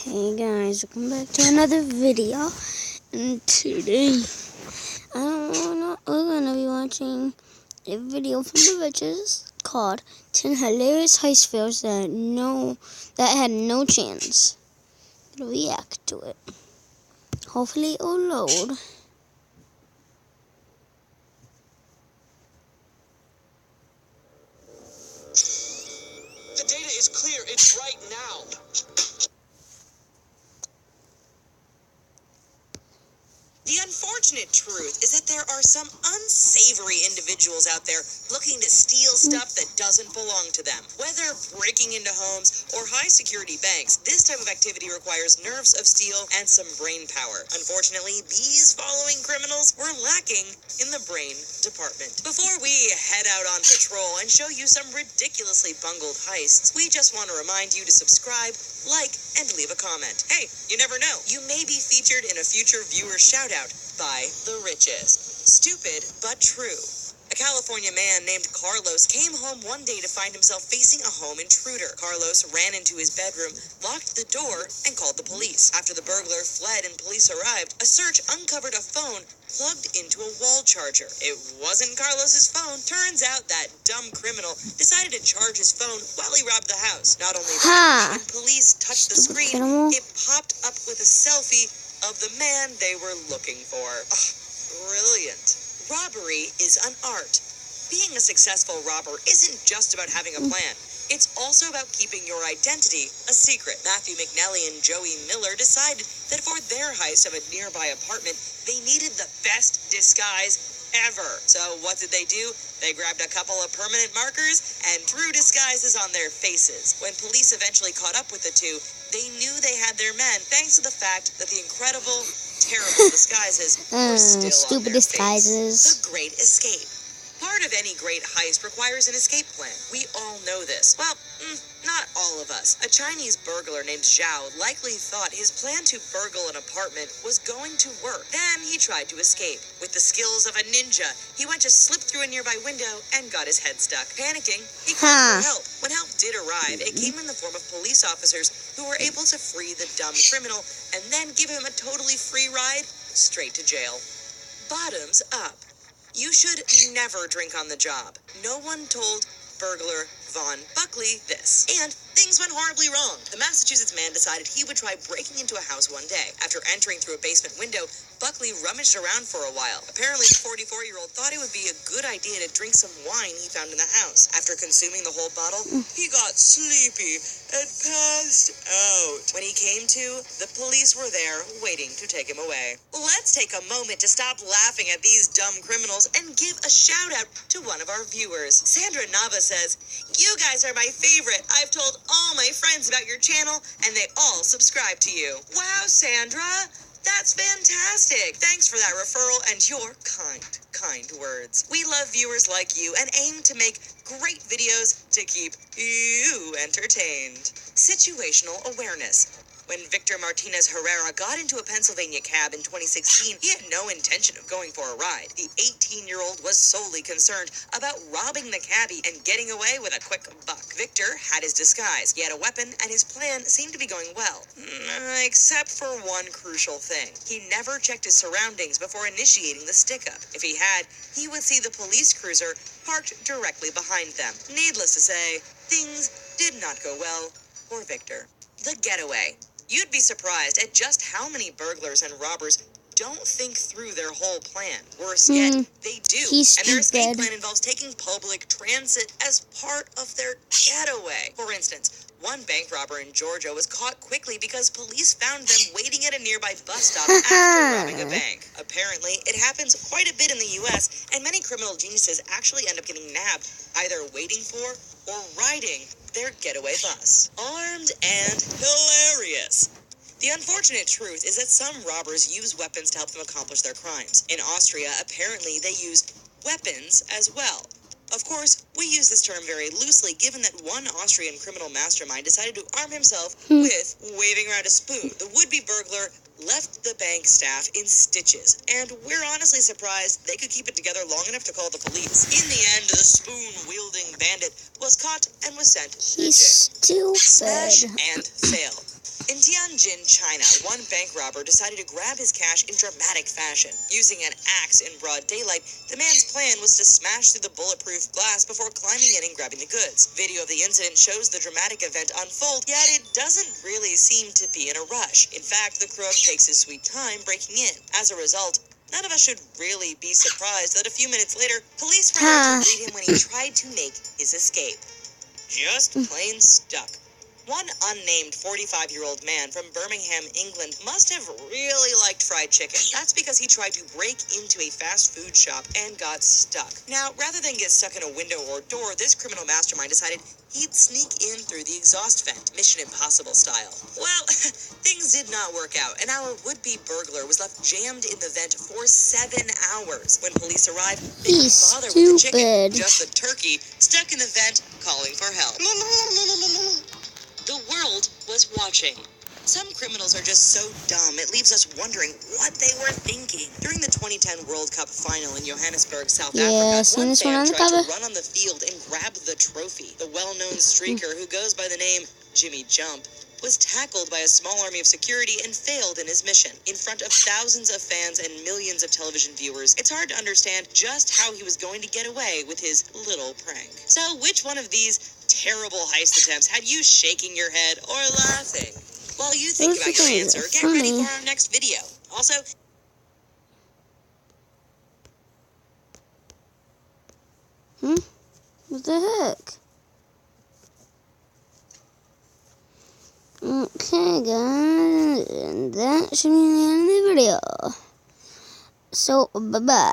Hey guys, welcome back to another video. And today, we're gonna be watching a video from the Riches called 10 Hilarious Heist Fails that had no chance. React to it. Hopefully it'll load. The data is clear. It's right now. The unfortunate truth is that there are some unsavory individuals out there looking to steal stuff that doesn't belong to them. Whether breaking into homes or high-security banks, this type of activity requires nerves of steel and some brain power. Unfortunately, these following criminals were lacking in the brain department. Before we head out on patrol and show you some ridiculously bungled heists, we just want to remind you to subscribe, like, and leave a comment. Hey, you never know. You may be featured in a future viewer shoutout by the Richests. Stupid but true. A California man named Carlos came home one day to find himself facing a home intruder. Carlos ran into his bedroom, locked the door, and called the police. After the burglar fled and police arrived, a search uncovered a phone plugged into a wall charger. It wasn't Carlos's phone. Turns out that dumb criminal decided to charge his phone while he robbed the house. Not only that, when police touched the screen, it popped up with a selfie of the man they were looking for. Brilliant. Robbery is an art. Being a successful robber isn't just about having a plan. It's also about keeping your identity a secret. Matthew McNally and Joey Miller decided that for their heist of a nearby apartment, they needed the best disguise ever. So what did they do? They grabbed a couple of permanent markers and drew disguises on their faces. When police eventually caught up with the two, they knew they had their men thanks to the fact that the incredible, terrible disguises were still on their disguises. face. The Great Escape. Part of any great heist requires an escape plan. We all know this. Well, not all of us. A Chinese burglar named Zhao likely thought his plan to burgle an apartment was going to work. Then he tried to escape. With the skills of a ninja, he went to slip through a nearby window and got his head stuck. Panicking, he called for help. When help did arrive, it came in the form of police officers who were able to free the dumb criminal and then give him a totally free ride straight to jail. Bottoms up. You should never drink on the job. No one told burglar Von Buckley this. And things went horribly wrong. The Massachusetts man decided he would try breaking into a house one day. After entering through a basement window, Buckley rummaged around for a while. Apparently, the 44-year-old thought it would be a good idea to drink some wine he found in the house. After consuming the whole bottle, he got sleepy and passed out. When he came to, the police were there waiting to take him away. Let's take a moment to stop laughing at these dumb criminals and give a shout out to one of our viewers. Sandra Nava says, "You guys are my favorite. I've told all my friends about your channel and they all subscribe to you." Wow, Sandra! That's fantastic. Thanks for that referral and your kind words. We love viewers like you and aim to make great videos to keep you entertained. Situational awareness. When Victor Martinez Herrera got into a Pennsylvania cab in 2016, he had no intention of going for a ride. The 18-year-old was solely concerned about robbing the cabbie and getting away with a quick buck. Victor had his disguise. He had a weapon, and his plan seemed to be going well. Except for one crucial thing. He never checked his surroundings before initiating the stick-up. If he had, he would see the police cruiser parked directly behind them. Needless to say, things did not go well for Victor. The getaway. You'd be surprised at just how many burglars and robbers don't think through their whole plan. Worse yet, they do. And their escape plan involves taking public transit as part of their getaway. For instance, one bank robber in Georgia was caught quickly because police found them waiting at a nearby bus stop after robbing a bank. Apparently, it happens quite a bit in the U.S., and many criminal geniuses actually end up getting nabbed, either waiting for or riding their getaway bus. Armed and hilarious. The unfortunate truth is that some robbers use weapons to help them accomplish their crimes. In Austria, apparently they use weapons as well. Of course, we use this term very loosely given that one Austrian criminal mastermind decided to arm himself with waving around a spoon. The would-be burglar left the bank staff in stitches, and we're honestly surprised they could keep it together long enough to call the police. In the end, the spoon-wielding bandit was caught and was sent to jail. Stupid. Smash and fail. In Tianjin, In China, one bank robber decided to grab his cash in dramatic fashion. Using an axe in broad daylight, the man's plan was to smash through the bulletproof glass before climbing in and grabbing the goods. Video of the incident shows the dramatic event unfold, yet it doesn't really seem to be in a rush. In fact, the crook takes his sweet time breaking in. As a result, none of us should really be surprised that a few minutes later, police were there to greet him when he tried to make his escape. Just plain stuck. One unnamed 45-year-old man from Birmingham, England, must have really liked fried chicken. That's because he tried to break into a fast food shop and got stuck. Now, rather than get stuck in a window or door, this criminal mastermind decided he'd sneak in through the exhaust vent, Mission Impossible style. Well, things did not work out, and our would-be burglar was left jammed in the vent for 7 hours. When police arrived, they didn't bother with the chicken, just the turkey stuck in the vent, calling for help. The world was watching. Some criminals are just so dumb, it leaves us wondering what they were thinking. During the 2010 World Cup final in Johannesburg, South Africa, one fan tried to run on the field and grab the trophy. The well-known streaker, who goes by the name Jimmy Jump, was tackled by a small army of security and failed in his mission. In front of thousands of fans and millions of television viewers, it's hard to understand just how he was going to get away with his little prank. So, which one of these terrible heist attempts had you shaking your head or laughing? While you think about your answer, get ready for our next video. Also, What the heck? Okay, guys, and that should be the end of the video. So, bye-bye.